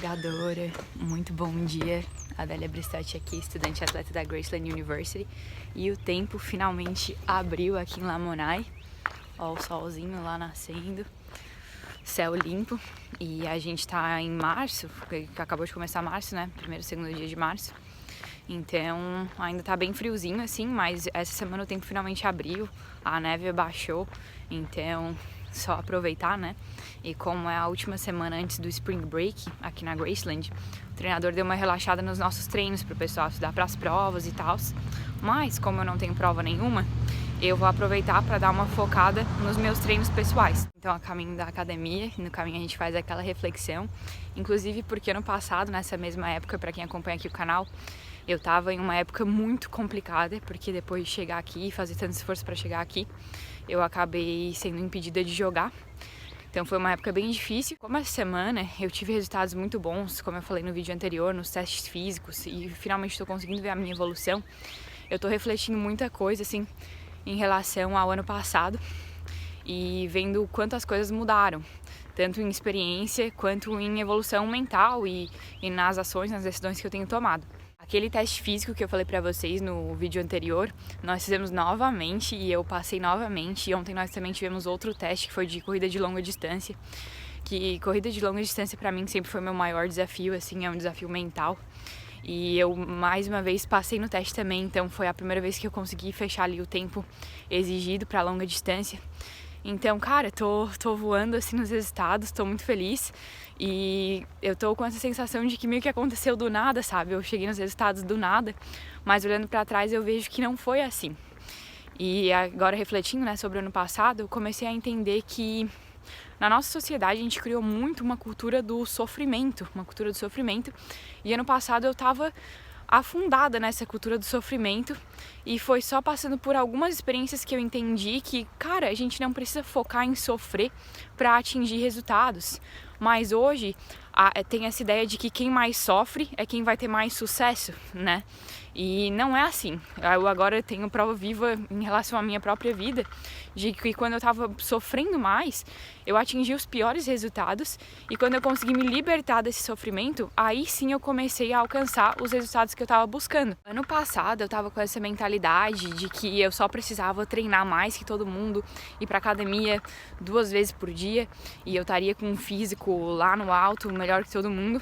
navegadora, muito bom dia. Adélia Bristotti aqui, estudante atleta da Graceland University. E o tempo finalmente abriu aqui em Lamonai. Ó, o solzinho lá nascendo, céu limpo. E a gente tá em março, que acabou de começar março, né? Primeiro, segundo dia de março. Então ainda tá bem friozinho assim, mas essa semana o tempo finalmente abriu, a neve abaixou, então só aproveitar, né? E como é a última semana antes do Spring Break aqui na Graceland, o treinador deu uma relaxada nos nossos treinos para o pessoal estudar para as provas e tal. Mas como eu não tenho prova nenhuma, eu vou aproveitar para dar uma focada nos meus treinos pessoais. Então, a caminho da academia, no caminho a gente faz aquela reflexão, inclusive porque ano passado, nessa mesma época, para quem acompanha aqui o canal, eu tava em uma época muito complicada, porque depois de chegar aqui e fazer tanto esforço para chegar aqui, eu acabei sendo impedida de jogar. Então foi uma época bem difícil. Como essa semana eu tive resultados muito bons, como eu falei no vídeo anterior, nos testes físicos, e finalmente estou conseguindo ver a minha evolução, eu tô refletindo muita coisa, assim, em relação ao ano passado e vendo quantas coisas mudaram, tanto em experiência quanto em evolução mental e nas ações, nas decisões que eu tenho tomado. Aquele teste físico que eu falei pra vocês no vídeo anterior, nós fizemos novamente e eu passei novamente. E ontem nós também tivemos outro teste que foi de corrida de longa distância. Que corrida de longa distância pra mim sempre foi meu maior desafio, assim, é um desafio mental. E eu mais uma vez passei no teste também, então foi a primeira vez que eu consegui fechar ali o tempo exigido pra longa distância. Então, cara, tô voando assim nos resultados, tô muito feliz e eu tô com essa sensação de que meio que aconteceu do nada, sabe? Eu cheguei nos resultados do nada, mas olhando pra trás eu vejo que não foi assim. E agora refletindo, né, sobre o ano passado, eu comecei a entender que na nossa sociedade a gente criou muito uma cultura do sofrimento, e ano passado eu tava afundada nessa cultura do sofrimento e foi só passando por algumas experiências que eu entendi que, cara, a gente não precisa focar em sofrer para atingir resultados. Mas hoje tem essa ideia de que quem mais sofre é quem vai ter mais sucesso, né? E não é assim. Eu agora tenho prova viva em relação à minha própria vida, de que quando eu tava sofrendo mais, eu atingi os piores resultados, e quando eu consegui me libertar desse sofrimento, aí sim eu comecei a alcançar os resultados que eu tava buscando. Ano passado eu tava com essa mentalidade de que eu só precisava treinar mais que todo mundo, ir pra academia 2 vezes por dia, e eu estaria com um físico lá no alto, melhor que todo mundo.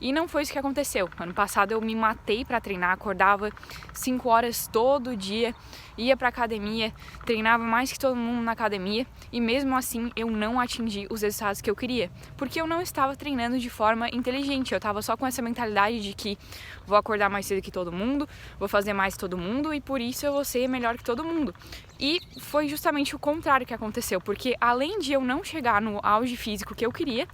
E não foi isso que aconteceu. Ano passado eu me matei para treinar, acordava 5 horas todo dia, ia pra academia, treinava mais que todo mundo na academia, e mesmo assim eu não atingi os resultados que eu queria, porque eu não estava treinando de forma inteligente. Eu estava só com essa mentalidade de que vou acordar mais cedo que todo mundo, vou fazer mais que todo mundo e por isso eu vou ser melhor que todo mundo. E foi justamente o contrário que aconteceu, porque além de eu não chegar no auge físico que eu queria,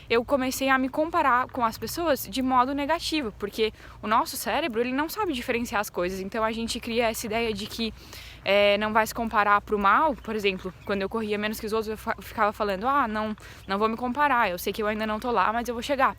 eu comecei a me comparar com as pessoas de modo negativo, porque o nosso cérebro, ele não sabe diferenciar as coisas, então a gente cria essa ideia de que não vai se comparar pro mal. Por exemplo, quando eu corria menos que os outros, eu ficava falando, não vou me comparar, eu sei que eu ainda não tô lá, mas eu vou chegar.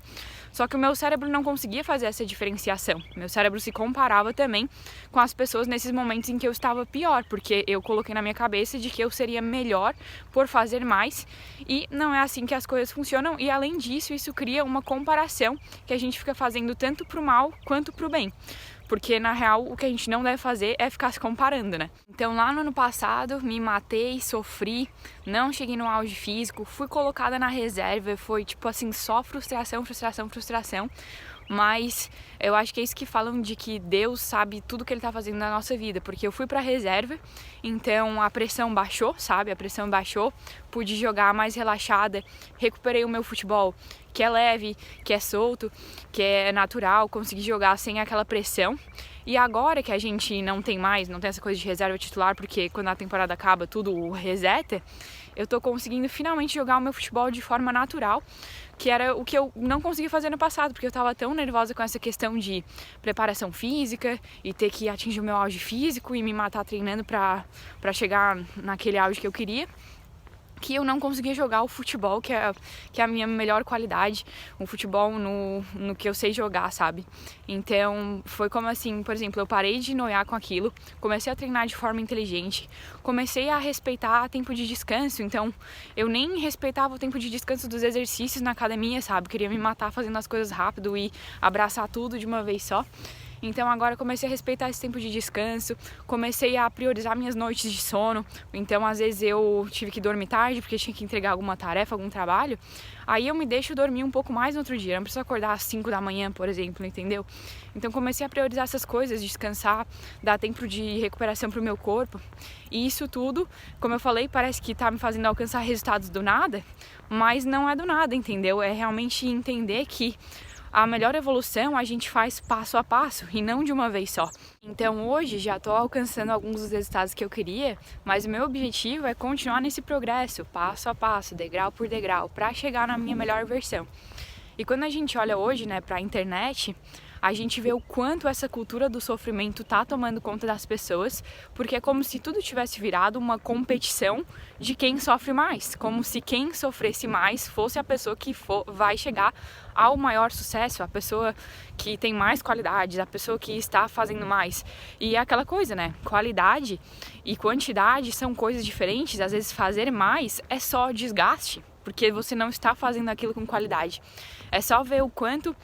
Só que o meu cérebro não conseguia fazer essa diferenciação. Meu cérebro se comparava também com as pessoas nesses momentos em que eu estava pior, porque eu coloquei na minha cabeça de que eu seria melhor por fazer mais, e não é assim que as coisas funcionam. E além disso, isso cria uma comparação que a gente fica fazendo tanto pro mal quanto pro bem. Porque, na real, o que a gente não deve fazer é ficar se comparando, né? Então, lá no ano passado, me matei, sofri, não cheguei no auge físico, fui colocada na reserva, foi, tipo assim, só frustração. Mas eu acho que é isso que falam de que Deus sabe tudo que Ele tá fazendo na nossa vida, porque eu fui pra reserva, então a pressão baixou, sabe? A pressão baixou, pude jogar mais relaxada, recuperei o meu futebol, que é leve, que é solto, que é natural, consegui jogar sem aquela pressão. E agora que a gente não tem essa coisa de reserva titular, porque quando a temporada acaba tudo reseta, eu tô conseguindo finalmente jogar o meu futebol de forma natural, que era o que eu não conseguia fazer no passado, porque eu tava tão nervosa com essa questão de preparação física e ter que atingir o meu auge físico e me matar treinando pra chegar naquele auge que eu queria, que eu não conseguia jogar o futebol, que é a minha melhor qualidade, o futebol no que eu sei jogar, sabe? Então, foi como assim, por exemplo, eu parei de noiar com aquilo, comecei a treinar de forma inteligente, comecei a respeitar tempo de descanso, então eu nem respeitava o tempo de descanso dos exercícios na academia, sabe? Queria me matar fazendo as coisas rápido e abraçar tudo de uma vez só. Então agora comecei a respeitar esse tempo de descanso, comecei a priorizar minhas noites de sono. Então às vezes eu tive que dormir tarde porque tinha que entregar alguma tarefa, algum trabalho. Aí eu me deixo dormir um pouco mais no outro dia, não preciso acordar às 5 da manhã, por exemplo, entendeu? Então comecei a priorizar essas coisas, descansar, dar tempo de recuperação pro meu corpo. E isso tudo, como eu falei, parece que tá me fazendo alcançar resultados do nada, mas não é do nada, entendeu? É realmente entender que a melhor evolução a gente faz passo a passo e não de uma vez só. Então hoje já estou alcançando alguns dos resultados que eu queria, mas o meu objetivo é continuar nesse progresso, passo a passo, degrau por degrau, para chegar na minha melhor versão. E quando a gente olha hoje, né, para a internet, a gente vê o quanto essa cultura do sofrimento tá tomando conta das pessoas, porque é como se tudo tivesse virado uma competição de quem sofre mais, como se quem sofresse mais fosse a pessoa que vai chegar ao maior sucesso, a pessoa que tem mais qualidades, a pessoa que está fazendo mais. E é aquela coisa, né? Qualidade e quantidade são coisas diferentes, às vezes fazer mais é só desgaste, porque você não está fazendo aquilo com qualidade. É só ver o quanto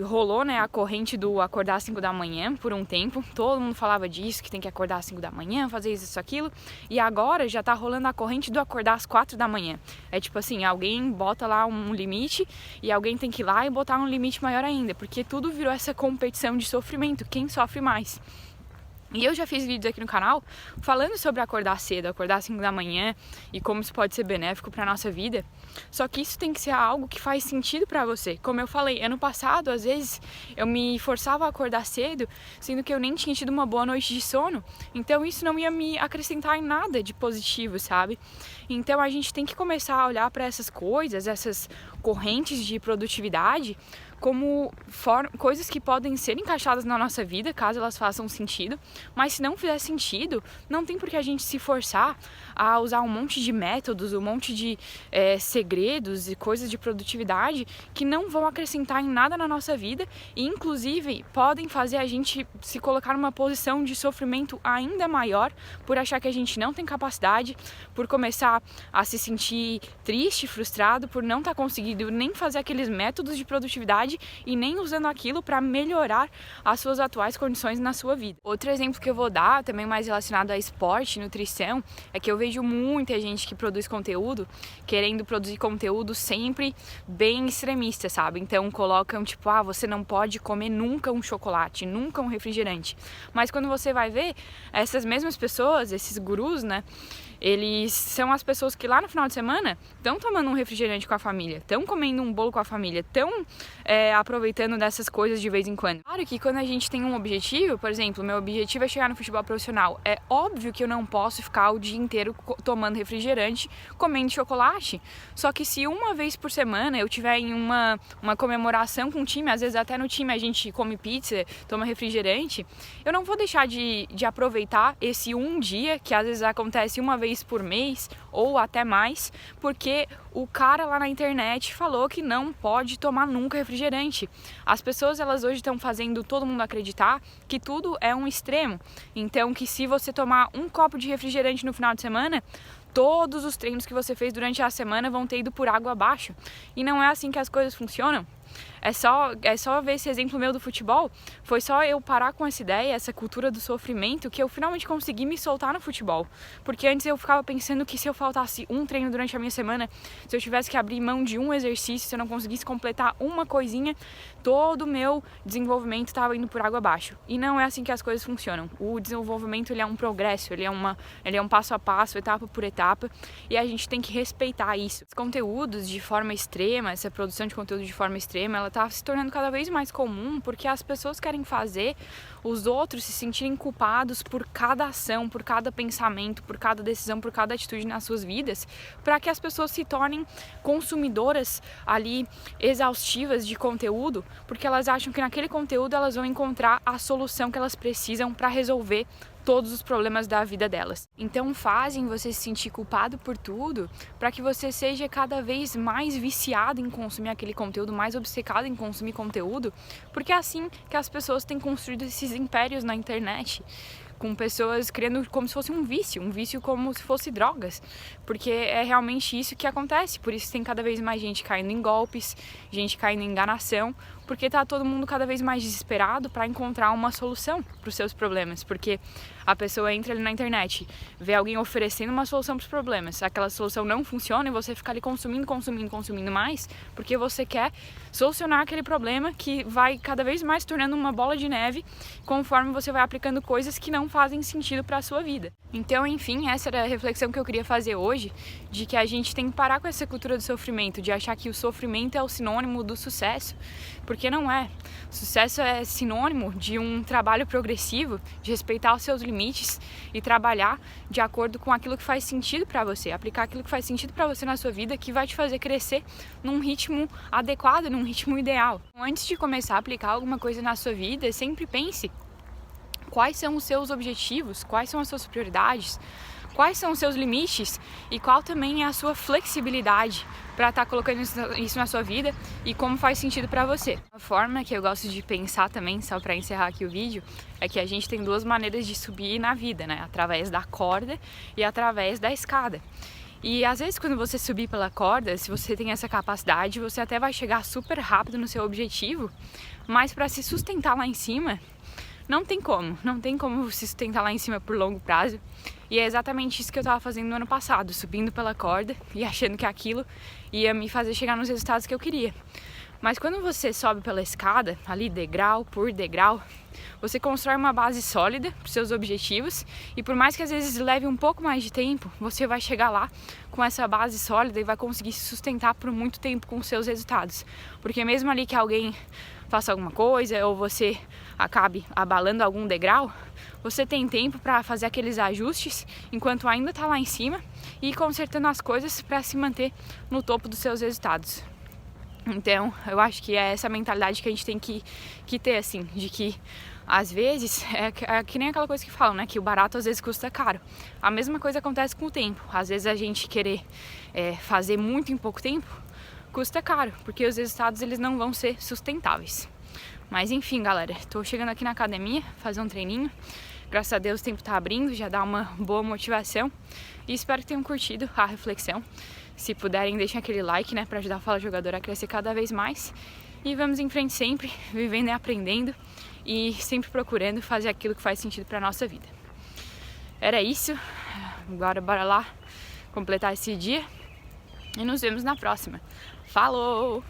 rolou, né, a corrente do acordar às 5 da manhã por um tempo. Todo mundo falava disso, que tem que acordar às 5 da manhã, fazer isso, aquilo. E agora já tá rolando a corrente do acordar às 4 da manhã. É tipo assim, alguém bota lá um limite e alguém tem que ir lá e botar um limite maior ainda, porque tudo virou essa competição de sofrimento, quem sofre mais. E eu já fiz vídeos aqui no canal falando sobre acordar cedo, acordar às 5 da manhã e como isso pode ser benéfico para nossa vida. Só que isso tem que ser algo que faz sentido para você. Como eu falei, ano passado, às vezes, eu me forçava a acordar cedo, sendo que eu nem tinha tido uma boa noite de sono. Então isso não ia me acrescentar em nada de positivo, sabe? Então a gente tem que começar a olhar para essas coisas, essas correntes de produtividade, como coisas que podem ser encaixadas na nossa vida, caso elas façam sentido, mas se não fizer sentido, não tem por que a gente se forçar a usar um monte de métodos, um monte de segredos e coisas de produtividade que não vão acrescentar em nada na nossa vida e, inclusive, podem fazer a gente se colocar numa posição de sofrimento ainda maior por achar que a gente não tem capacidade, por começar a se sentir triste, frustrado, por não estar conseguindo nem fazer aqueles métodos de produtividade e nem usando aquilo para melhorar as suas atuais condições na sua vida. Outro exemplo que eu vou dar, também mais relacionado a esporte, nutrição, é que eu vejo muita gente que produz conteúdo querendo produzir conteúdo sempre bem extremista, sabe? Então colocam tipo, você não pode comer nunca um chocolate, nunca um refrigerante. Mas quando você vai ver, essas mesmas pessoas, esses gurus, né? Eles são as pessoas que lá no final de semana estão tomando um refrigerante com a família, estão comendo um bolo com a família, estão aproveitando dessas coisas de vez em quando. Claro que quando a gente tem um objetivo, por exemplo, meu objetivo é chegar no futebol profissional, é óbvio que eu não posso ficar o dia inteiro tomando refrigerante, comendo chocolate. Só que se uma vez por semana eu tiver em uma comemoração com o time, às vezes até no time a gente come pizza, toma refrigerante, eu não vou deixar de aproveitar esse um dia, que às vezes acontece uma vez por mês ou até mais, porque o cara lá na internet falou que não pode tomar nunca refrigerante. As pessoas, elas hoje estão fazendo todo mundo acreditar que tudo é um extremo. Então, que se você tomar um copo de refrigerante no final de semana, todos os treinos que você fez durante a semana vão ter ido por água abaixo. E não é assim que as coisas funcionam. É só ver esse exemplo meu do futebol. Foi só eu parar com essa ideia, essa cultura do sofrimento, que eu finalmente consegui me soltar no futebol. Porque antes eu ficava pensando que se eu faltasse um treino durante a minha semana, se eu tivesse que abrir mão de um exercício, se eu não conseguisse completar uma coisinha, todo o meu desenvolvimento estava indo por água abaixo. E não é assim que as coisas funcionam. O desenvolvimento, ele é um progresso, ele é um passo a passo, etapa por etapa, e a gente tem que respeitar isso. Os conteúdos de forma extrema, essa produção de conteúdo de forma extrema, ela tá se tornando cada vez mais comum, porque as pessoas querem fazer os outros se sentirem culpados por cada ação, por cada pensamento, por cada decisão, por cada atitude nas suas vidas, para que as pessoas se tornem consumidoras ali exaustivas de conteúdo, porque elas acham que naquele conteúdo elas vão encontrar a solução que elas precisam para resolver todos os problemas da vida delas. Então fazem você se sentir culpado por tudo, para que você seja cada vez mais viciado em consumir aquele conteúdo, mais obcecado em consumir conteúdo, porque é assim que as pessoas têm construído esses impérios na internet, com pessoas criando como se fosse um vício como se fosse drogas, porque é realmente isso que acontece. Por isso tem cada vez mais gente caindo em golpes, gente caindo em enganação, porque tá todo mundo cada vez mais desesperado para encontrar uma solução para os seus problemas, porque a pessoa entra ali na internet, vê alguém oferecendo uma solução para os problemas, aquela solução não funciona e você fica ali consumindo mais, porque você quer solucionar aquele problema que vai cada vez mais tornando uma bola de neve conforme você vai aplicando coisas que não fazem sentido para a sua vida. Então, enfim, essa era a reflexão que eu queria fazer hoje, de que a gente tem que parar com essa cultura do sofrimento, de achar que o sofrimento é o sinônimo do sucesso, porque não é. Sucesso é sinônimo de um trabalho progressivo, de respeitar os seus limites e trabalhar de acordo com aquilo que faz sentido para você, aplicar aquilo que faz sentido para você na sua vida, que vai te fazer crescer num ritmo adequado, num ritmo ideal. Antes de começar a aplicar alguma coisa na sua vida, sempre pense quais são os seus objetivos, quais são as suas prioridades, quais são os seus limites e qual também é a sua flexibilidade para estar colocando isso na sua vida e como faz sentido para você. A forma que eu gosto de pensar também, só para encerrar aqui o vídeo, é que a gente tem duas maneiras de subir na vida, né? Através da corda e através da escada. E às vezes quando você subir pela corda, se você tem essa capacidade, você até vai chegar super rápido no seu objetivo, mas para se sustentar lá em cima, não tem como se sustentar lá em cima por longo prazo. E é exatamente isso que eu estava fazendo no ano passado, subindo pela corda e achando que aquilo ia me fazer chegar nos resultados que eu queria. Mas quando você sobe pela escada, ali degrau por degrau, você constrói uma base sólida para os seus objetivos e por mais que às vezes leve um pouco mais de tempo, você vai chegar lá com essa base sólida e vai conseguir se sustentar por muito tempo com os seus resultados. Porque mesmo ali que alguém faça alguma coisa ou você acabe abalando algum degrau, você tem tempo para fazer aqueles ajustes enquanto ainda está lá em cima e ir consertando as coisas para se manter no topo dos seus resultados. Então, eu acho que é essa mentalidade que a gente tem que ter, assim, de que às vezes, é que nem aquela coisa que falam, né, que o barato às vezes custa caro. A mesma coisa acontece com o tempo. Às vezes a gente querer fazer muito em pouco tempo custa caro, porque os resultados eles não vão ser sustentáveis. Mas enfim, galera, tô chegando aqui na academia, fazer um treininho. Graças a Deus o tempo tá abrindo, já dá uma boa motivação. E espero que tenham curtido a reflexão. Se puderem, deixem aquele like, né, pra ajudar a Fala Jogadora a crescer cada vez mais. E vamos em frente sempre, vivendo e aprendendo. E sempre procurando fazer aquilo que faz sentido pra nossa vida. Era isso. Agora bora lá completar esse dia. E nos vemos na próxima. Falou!